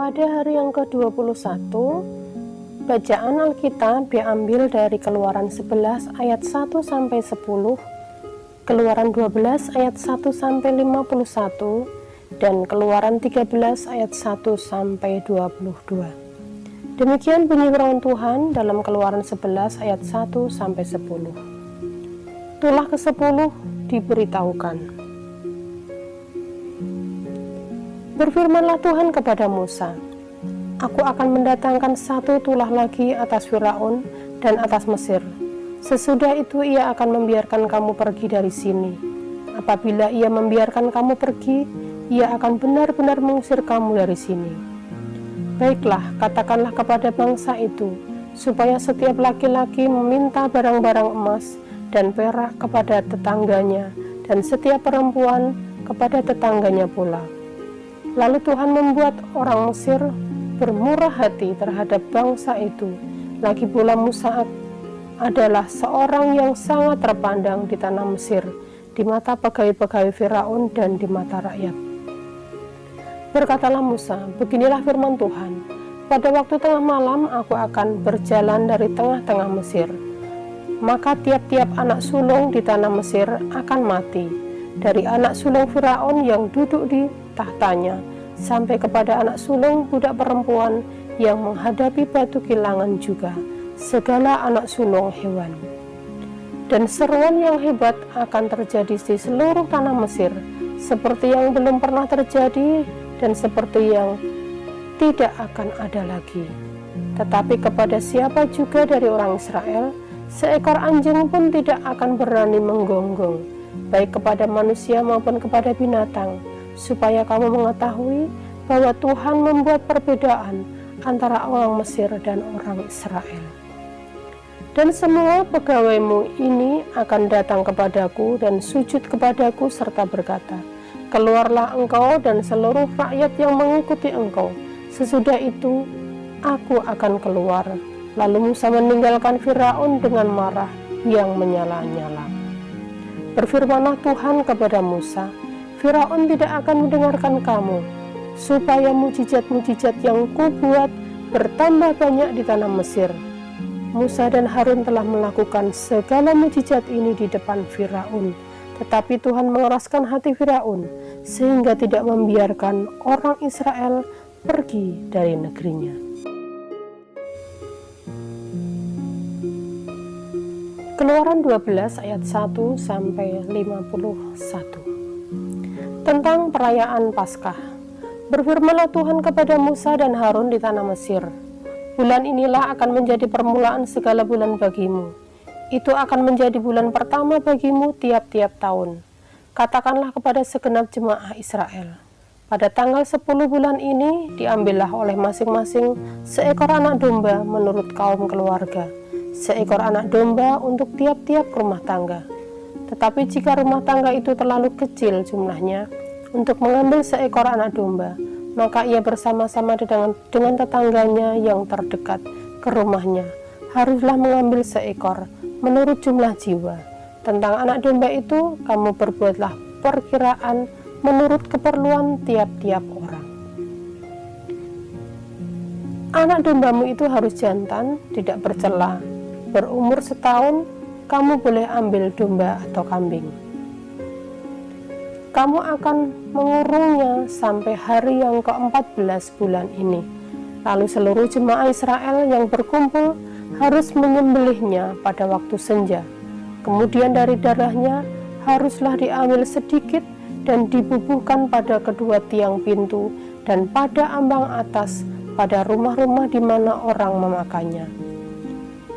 Pada hari yang ke-21, bacaan Alkitab diambil dari Keluaran 11 ayat 1 sampai 10, Keluaran 12 ayat 1 sampai 51, dan Keluaran 13 ayat 1 sampai 22. Demikian bunyi firman Tuhan dalam Keluaran 11 ayat 1 sampai 10. Tulah ke-10 diberitahukan. Berfirmanlah Tuhan kepada Musa, Aku akan mendatangkan satu tulah lagi atas Firaun dan atas Mesir. Sesudah itu ia akan membiarkan kamu pergi dari sini. Apabila ia membiarkan kamu pergi, ia akan benar-benar mengusir kamu dari sini. Baiklah, katakanlah kepada bangsa itu, supaya setiap laki-laki meminta barang-barang emas dan perak kepada tetangganya, dan setiap perempuan kepada tetangganya pula. Lalu Tuhan membuat orang Mesir bermurah hati terhadap bangsa itu. Lagi pula Musa adalah seorang yang sangat terpandang di tanah Mesir, di mata pegawai-pegawai Firaun dan di mata rakyat. Berkatalah Musa, beginilah firman Tuhan, pada waktu tengah malam aku akan berjalan dari tengah-tengah Mesir. Maka tiap-tiap anak sulung di tanah Mesir akan mati, dari anak sulung Firaun yang duduk di tahtanya, sampai kepada anak sulung budak perempuan yang menghadapi batu kilangan juga, segala anak sulung hewan. Dan seruan yang hebat akan terjadi di seluruh tanah Mesir, seperti yang belum pernah terjadi dan seperti yang tidak akan ada lagi. Tetapi kepada siapa juga dari orang Israel, seekor anjing pun tidak akan berani menggonggong, baik kepada manusia maupun kepada binatang, supaya kamu mengetahui bahwa Tuhan membuat perbedaan antara orang Mesir dan orang Israel. Dan semua pegawaimu ini akan datang kepadaku dan sujud kepadaku serta berkata, Keluarlah engkau dan seluruh rakyat yang mengikuti engkau. Sesudah itu aku akan keluar. Lalu Musa meninggalkan Firaun dengan marah yang menyala-nyala. Berfirmanlah Tuhan kepada Musa, Firaun tidak akan mendengarkan kamu, supaya mujizat-mujizat yang kubuat bertambah banyak di tanah Mesir. Musa dan Harun telah melakukan segala mujizat ini di depan Firaun, tetapi Tuhan mengeraskan hati Firaun, sehingga tidak membiarkan orang Israel pergi dari negerinya. Keluaran 12 ayat 1 sampai 51. Tentang perayaan Paskah. Berfirmanlah Tuhan kepada Musa dan Harun di tanah Mesir, bulan inilah akan menjadi permulaan segala bulan bagimu. Itu akan menjadi bulan pertama bagimu tiap-tiap tahun. Katakanlah kepada segenap jemaah Israel, pada tanggal 10 bulan ini diambillah oleh masing-masing seekor anak domba menurut kaum keluarga, seekor anak domba untuk tiap-tiap rumah tangga. Tetapi jika rumah tangga itu terlalu kecil jumlahnya untuk mengambil seekor anak domba, maka ia bersama-sama dengan tetangganya yang terdekat ke rumahnya haruslah mengambil seekor menurut jumlah jiwa. Tentang anak domba itu kamu berbuatlah perkiraan menurut keperluan tiap-tiap orang. Anak dombamu itu harus jantan, tidak bercela, berumur setahun. Kamu boleh ambil domba atau kambing. Kamu akan mengurungnya sampai hari yang ke-14 bulan ini. Lalu seluruh jemaah Israel yang berkumpul harus menyembelihnya pada waktu senja. Kemudian dari darahnya haruslah diambil sedikit dan dibubuhkan pada kedua tiang pintu dan pada ambang atas pada rumah-rumah di mana orang memakannya.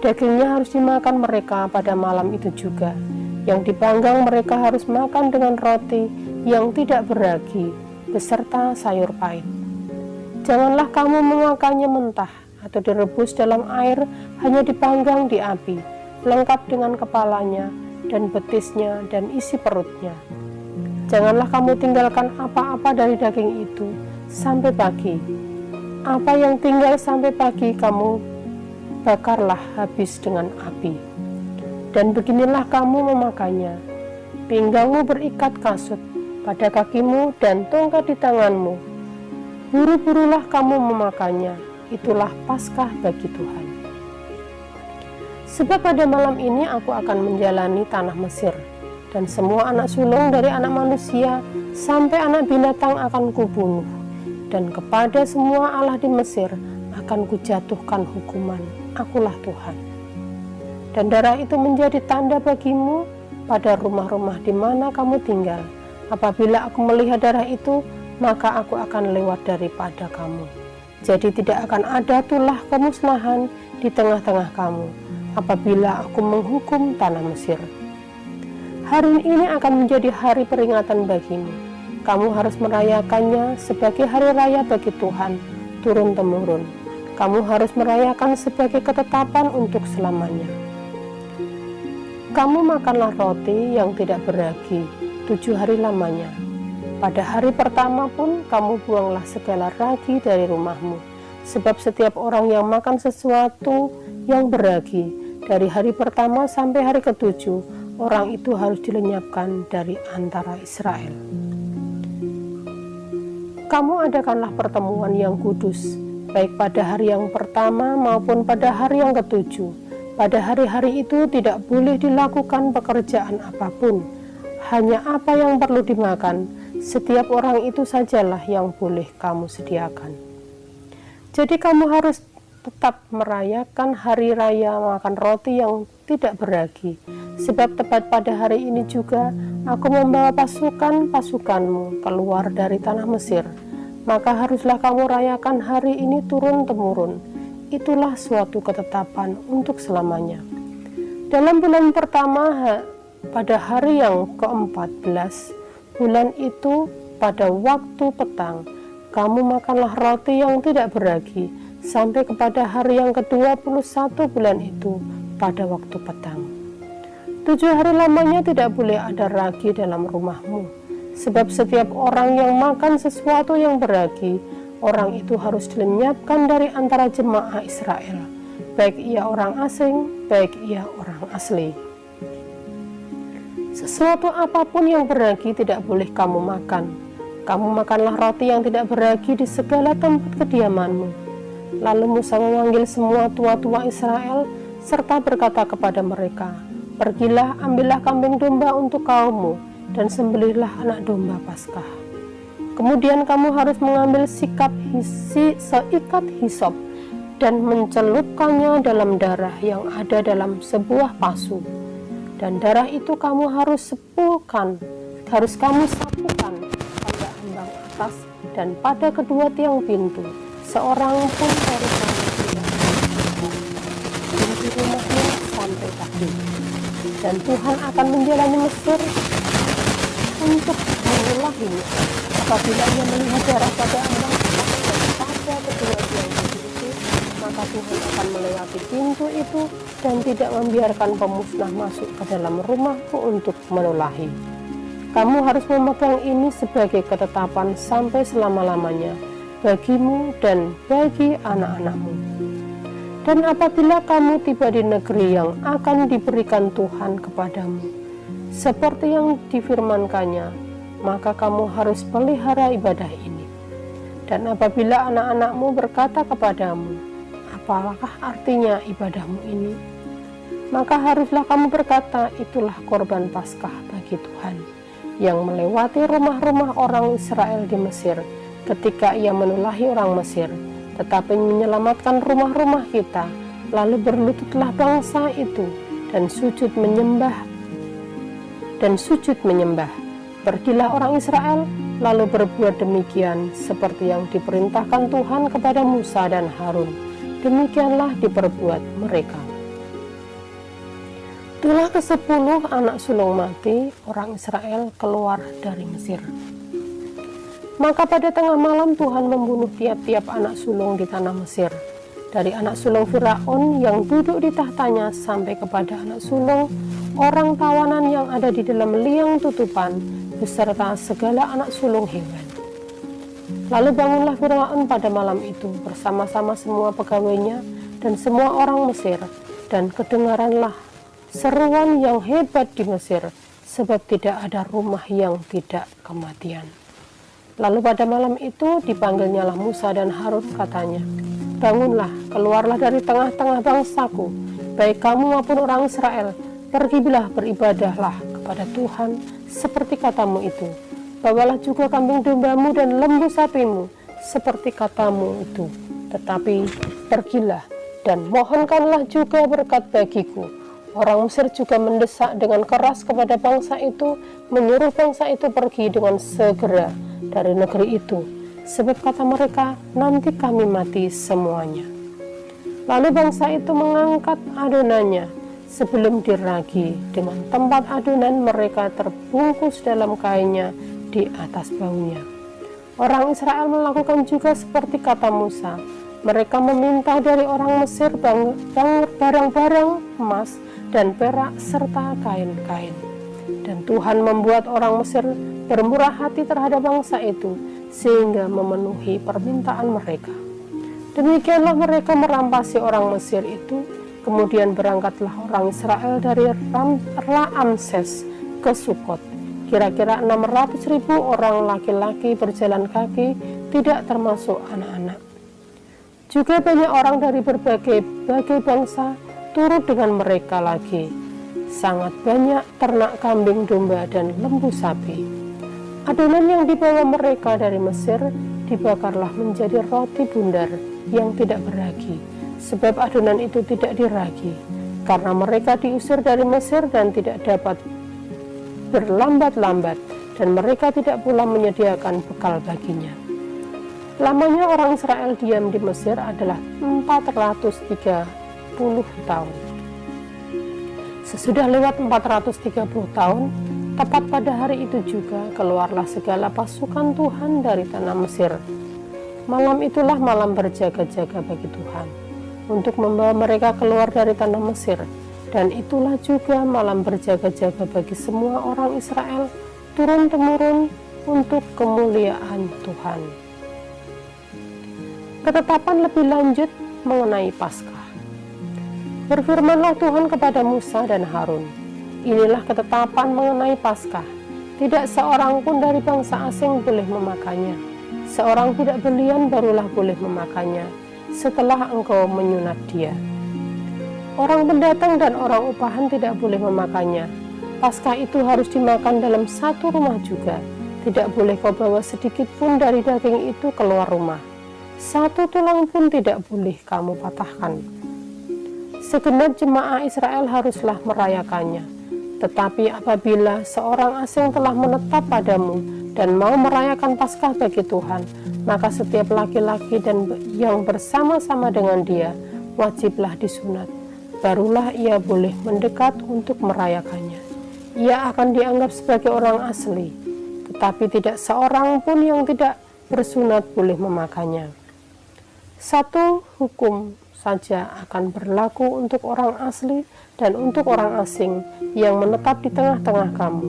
Dagingnya harus dimakan mereka pada malam itu juga. Yang dipanggang mereka harus makan dengan roti yang tidak beragi, beserta sayur pahit. Janganlah kamu memakannya mentah atau direbus dalam air, hanya dipanggang di api, lengkap dengan kepalanya dan betisnya dan isi perutnya. Janganlah kamu tinggalkan apa-apa dari daging itu sampai pagi. Apa yang tinggal sampai pagi kamu bakarlah habis dengan api. Dan beginilah kamu memakannya. Pinggangmu berikat kasut pada kakimu dan tongkat di tanganmu. Buru-burulah kamu memakannya, itulah Paskah bagi Tuhan. Sebab pada malam ini aku akan menjalani tanah Mesir, dan semua anak sulung dari anak manusia sampai anak binatang akan kubunuh, dan kepada semua Allah di Mesir akan kujatuhkan hukuman. Akulah Tuhan. Dan darah itu menjadi tanda bagimu pada rumah-rumah di mana kamu tinggal. Apabila aku melihat darah itu, maka aku akan lewat daripada kamu. Jadi tidak akan ada tulah kemusnahan di tengah-tengah kamu apabila aku menghukum tanah Mesir. Hari ini akan menjadi hari peringatan bagimu. Kamu harus merayakannya sebagai hari raya bagi Tuhan, turun-temurun. Kamu harus merayakan sebagai ketetapan untuk selamanya. Kamu makanlah roti yang tidak beragi 7 hari lamanya. Pada hari pertama pun kamu buanglah segala ragi dari rumahmu, sebab setiap orang yang makan sesuatu yang beragi dari hari pertama sampai hari ke-7, orang itu harus dilenyapkan dari antara Israel. Kamu adakanlah pertemuan yang kudus, baik pada hari yang pertama maupun pada hari yang ke-7. Pada hari-hari itu tidak boleh dilakukan pekerjaan apapun, hanya apa yang perlu dimakan, setiap orang itu sajalah yang boleh kamu sediakan. Jadi kamu harus tetap merayakan hari raya makan roti yang tidak beragi, sebab tepat pada hari ini juga aku membawa pasukanmu keluar dari tanah Mesir. Maka haruslah kamu rayakan hari ini turun-temurun. Itulah suatu ketetapan untuk selamanya. Dalam bulan pertama, pada hari yang ke-14 bulan itu, pada waktu petang, kamu makanlah roti yang tidak beragi sampai kepada hari yang ke-21 bulan itu pada waktu petang. 7 hari lamanya tidak boleh ada ragi dalam rumahmu, sebab setiap orang yang makan sesuatu yang beragi, orang itu harus dilenyapkan dari antara jemaah Israel, baik ia orang asing, baik ia orang asli. Sesuatu apapun yang beragi tidak boleh kamu makan. Kamu makanlah roti yang tidak beragi di segala tempat kediamanmu. Lalu Musa memanggil semua tua-tua Israel serta berkata kepada mereka, "Pergilah, ambillah kambing domba untuk kaummu dan sembelihlah anak domba Paskah. Kemudian kamu harus mengambil seikat hisop dan mencelupkannya dalam darah yang ada dalam sebuah pasu. Dan darah itu kamu harus kamu sapukan pada ambang atas dan pada kedua tiang pintu. Seorang pun harus pintu rumahnya sampai kaki. Dan Tuhan akan menjalani Mesir untuk mengulahinya. Apabila ia melihat darah pada ambang atas dan pada kedua tiang pintu itu, maka Tuhan akan melewati pintu itu dan tidak membiarkan pemusnah masuk ke dalam rumahmu untuk menulahi. Kamu harus memegang ini sebagai ketetapan sampai selama-lamanya bagimu dan bagi anak-anakmu. Dan apabila kamu tiba di negeri yang akan diberikan Tuhan kepadamu, seperti yang difirmankannya, maka kamu harus pelihara ibadah ini. Dan apabila anak-anakmu berkata kepadamu, apakah artinya ibadahmu ini? Maka haruslah kamu berkata, itulah korban Paskah bagi Tuhan, yang melewati rumah-rumah orang Israel di Mesir, ketika ia menulahi orang Mesir, tetapi menyelamatkan rumah-rumah kita. Lalu berlututlah bangsa itu, dan sujud menyembah. Pergilah orang Israel, lalu berbuat demikian seperti yang diperintahkan Tuhan kepada Musa dan Harun. Demikianlah diperbuat mereka. Tulah ke-10 anak sulung mati, orang Israel keluar dari Mesir. Maka pada tengah malam Tuhan membunuh tiap-tiap anak sulung di tanah Mesir, dari anak sulung Firaun yang duduk di tahtanya sampai kepada anak sulung orang tawanan yang ada di dalam liang tutupan, beserta segala anak sulung hewan. Lalu bangunlah Firaun pada malam itu bersama-sama semua pegawainya dan semua orang Mesir, dan kedengaranlah seruan yang hebat di Mesir, sebab tidak ada rumah yang tidak kematian. Lalu pada malam itu dipanggilnyalah Musa dan Harun, katanya, bangunlah, keluarlah dari tengah-tengah bangsaku, baik kamu maupun orang Israel, pergilah beribadahlah kepada Tuhan seperti katamu itu. Bawalah juga kambing dombamu dan lembu sapimu seperti katamu itu. Tetapi pergilah dan mohonkanlah juga berkat bagiku. Orang Mesir juga mendesak dengan keras kepada bangsa itu, menyuruh bangsa itu pergi dengan segera dari negeri itu, sebab kata mereka, nanti kami mati semuanya. Lalu bangsa itu mengangkat adonannya sebelum diragi, dengan tempat adonan mereka terbungkus dalam kainnya di atas bahunya. Orang Israel melakukan juga seperti kata Musa. Mereka meminta dari orang Mesir barang-barang emas dan perak serta kain-kain. Dan Tuhan membuat orang Mesir bermurah hati terhadap bangsa itu, sehingga memenuhi permintaan mereka. Demikianlah mereka merampasi orang Mesir itu. Kemudian berangkatlah orang Israel dari Ramses ke Sukot. Kira-kira 600.000 orang laki-laki berjalan kaki, tidak termasuk anak-anak. Juga banyak orang dari berbagai bangsa turut dengan mereka lagi. Sangat banyak ternak kambing domba dan lembu sapi. Adonan yang dibawa mereka dari Mesir dibakarlah menjadi roti bundar yang tidak beragi, sebab adonan itu tidak diragi, karena mereka diusir dari Mesir dan tidak dapat berlambat-lambat, dan mereka tidak pula menyediakan bekal baginya. Lamanya orang Israel diam di Mesir adalah 430 tahun. Sesudah lewat 430 tahun, tepat pada hari itu juga keluarlah segala pasukan Tuhan dari tanah Mesir. Malam itulah malam berjaga-jaga bagi Tuhan, untuk membawa mereka keluar dari tanah Mesir. Dan itulah juga malam berjaga-jaga bagi semua orang Israel, turun-temurun untuk kemuliaan Tuhan. Ketetapan lebih lanjut mengenai Paskah. Berfirmanlah Tuhan kepada Musa dan Harun, inilah ketetapan mengenai Paskah. Tidak seorang pun dari bangsa asing boleh memakannya. Seorang budak belian barulah boleh memakannya setelah engkau menyunat dia. Orang pendatang dan orang upahan tidak boleh memakannya. Paskah itu harus dimakan dalam satu rumah juga. Tidak boleh kau bawa sedikit pun dari daging itu keluar rumah. Satu tulang pun tidak boleh kamu patahkan. Segenap jemaah Israel haruslah merayakannya. Tetapi apabila seorang asing telah menetap padamu dan mau merayakan Paskah bagi Tuhan, maka setiap laki-laki dan yang bersama-sama dengan dia wajiblah disunat. Barulah ia boleh mendekat untuk merayakannya. Ia akan dianggap sebagai orang asli, tetapi tidak seorang pun yang tidak bersunat boleh memakannya. Satu hukum saja akan berlaku untuk orang asli dan untuk orang asing yang menetap di tengah-tengah kamu.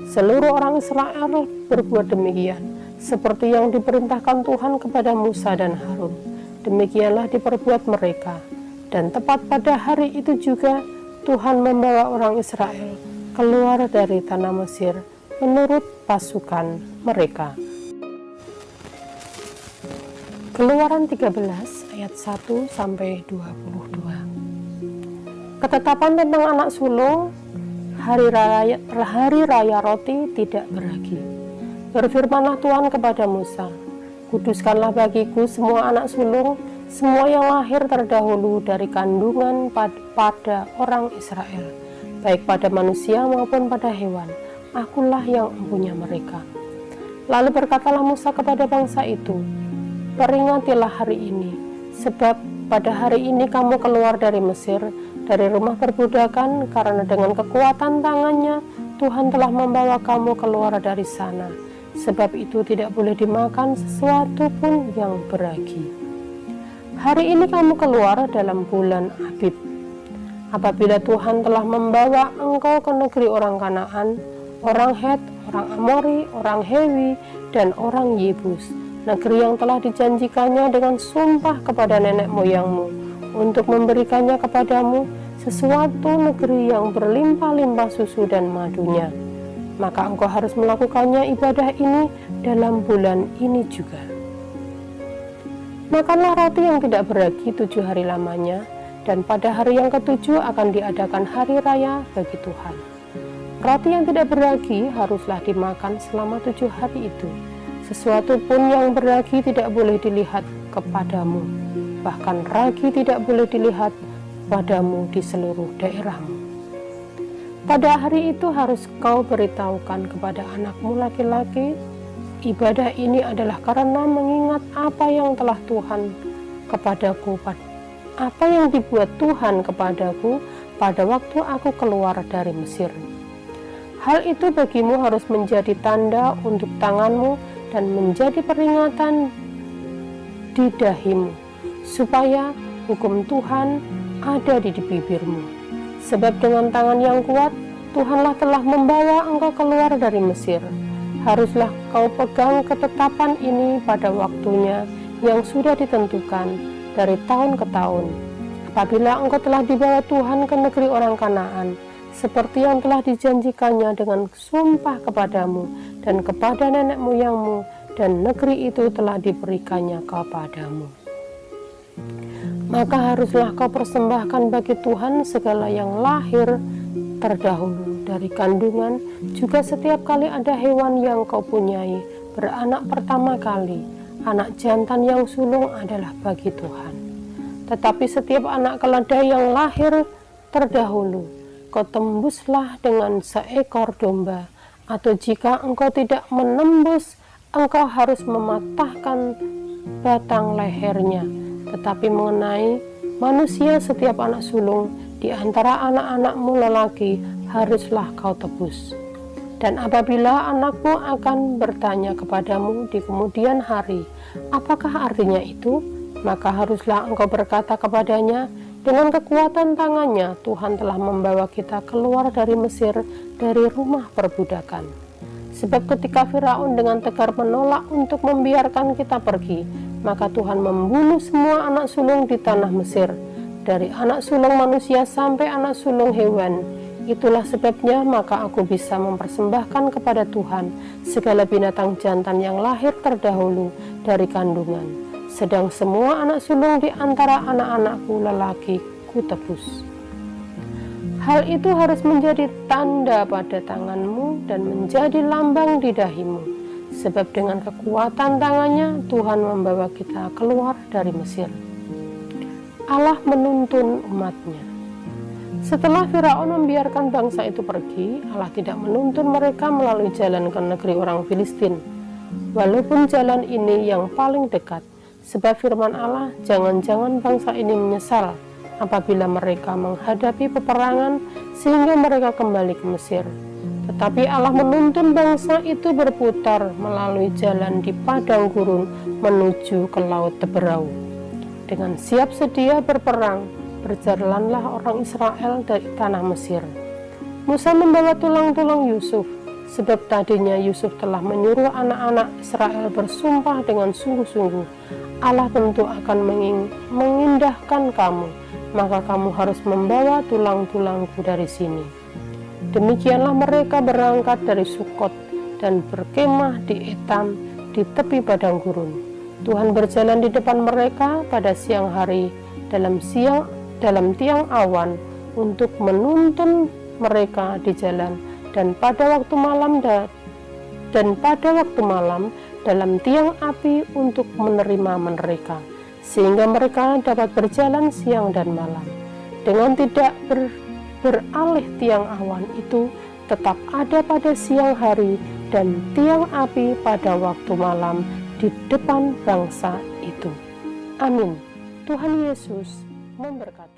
Seluruh orang Israel berbuat demikian, seperti yang diperintahkan Tuhan kepada Musa dan Harun. Demikianlah diperbuat mereka. Dan tepat pada hari itu juga Tuhan membawa orang Israel keluar dari tanah Mesir menurut pasukan mereka. Keluaran 13 ayat 1-22. Ketetapan tentang anak sulung hari raya roti tidak beragi. Berfirmanlah Tuhan kepada Musa, kuduskanlah bagiku semua anak sulung, semua yang lahir terdahulu dari kandungan pada orang Israel, baik pada manusia maupun pada hewan. Akulah yang empunya mereka. Lalu berkatalah Musa kepada bangsa itu, peringatilah hari ini, sebab pada hari ini kamu keluar dari Mesir, dari rumah perbudakan, karena dengan kekuatan tangannya Tuhan telah membawa kamu keluar dari sana. Sebab itu tidak boleh dimakan sesuatu pun yang beragi. Hari ini kamu keluar dalam bulan Abib, apabila Tuhan telah membawa engkau ke negeri orang Kanaan, orang Het, orang Amori, orang Hewi, dan orang Yebus, negeri yang telah dijanjikannya dengan sumpah kepada nenek moyangmu, untuk memberikannya kepadamu, sesuatu negeri yang berlimpah-limpah susu dan madunya. maka engkau harus melakukannya ibadah ini dalam bulan ini juga. Makanlah roti yang tidak beragi 7 hari lamanya, dan pada hari yang ke-7 akan diadakan hari raya bagi Tuhan. Roti yang tidak beragi haruslah dimakan selama 7 hari itu. Sesuatu pun yang beragi tidak boleh dilihat kepadamu, bahkan ragi tidak boleh dilihat padamu di seluruh daerahmu. Pada hari itu harus kau beritahukan kepada anakmu laki-laki, ibadah ini adalah karena mengingat apa yang telah Tuhan kepadaku, apa yang dibuat Tuhan kepadaku pada waktu aku keluar dari Mesir. Hal itu bagimu harus menjadi tanda untuk tanganmu dan menjadi peringatan di dahimu, supaya hukum Tuhan ada di bibirmu. Sebab dengan tangan yang kuat, Tuhanlah telah membawa engkau keluar dari Mesir. Haruslah kau pegang ketetapan ini pada waktunya yang sudah ditentukan dari tahun ke tahun. Apabila engkau telah dibawa Tuhan ke negeri orang Kanaan, seperti yang telah dijanjikannya dengan sumpah kepadamu dan kepada nenek moyangmu, dan negeri itu telah diberikannya kepadamu. Maka haruslah kau persembahkan bagi Tuhan segala yang lahir terdahulu dari kandungan, juga setiap kali ada hewan yang kau punyai beranak pertama kali, anak jantan yang sulung adalah bagi Tuhan. Tetapi setiap anak keledai yang lahir terdahulu, kau tembuslah dengan seekor domba, atau jika engkau tidak menembus, engkau harus mematahkan batang lehernya. Tetapi mengenai manusia, setiap anak sulung di antara anak-anakmu lelaki haruslah kau tebus. Dan apabila anakmu akan bertanya kepadamu di kemudian hari, apakah artinya itu? Maka haruslah engkau berkata kepadanya, dengan kekuatan tangannya Tuhan telah membawa kita keluar dari Mesir, dari rumah perbudakan. Sebab ketika Firaun dengan tegar menolak untuk membiarkan kita pergi, maka Tuhan membunuh semua anak sulung di tanah Mesir, dari anak sulung manusia sampai anak sulung hewan. Itulah sebabnya maka aku bisa mempersembahkan kepada Tuhan segala binatang jantan yang lahir terdahulu dari kandungan. Sedang semua anak sulung di antara anak-anakku lelaki kutebus. Hal itu harus menjadi tanda pada tanganmu dan menjadi lambang di dahimu. Sebab dengan kekuatan tangannya Tuhan membawa kita keluar dari Mesir. Allah menuntun umatnya. Setelah Firaun membiarkan bangsa itu pergi, Allah tidak menuntun mereka melalui jalan ke negeri orang Filistin, walaupun jalan ini yang paling dekat. Sebab firman Allah, jangan-jangan bangsa ini menyesal apabila mereka menghadapi peperangan sehingga mereka kembali ke Mesir. Tetapi Allah menuntun bangsa itu berputar melalui jalan di padang gurun menuju ke laut Teberau. Dengan siap sedia berperang, berjalanlah orang Israel dari tanah Mesir. Musa membawa tulang-tulang Yusuf, sebab tadinya Yusuf telah menyuruh anak-anak Israel bersumpah dengan sungguh-sungguh, Allah tentu akan mengindahkan kamu, maka kamu harus membawa tulang-tulangku dari sini. Demikianlah mereka berangkat dari Sukot dan berkemah di Etam di tepi padang gurun. Tuhan berjalan di depan mereka pada siang hari dalam tiang awan untuk menuntun mereka di jalan, dan pada waktu malam dalam tiang api untuk menerima mereka, sehingga mereka dapat berjalan siang dan malam. Dengan tidak beralih tiang awan itu tetap ada pada siang hari dan tiang api pada waktu malam di depan bangsa itu. Amin. Tuhan Yesus memberkati.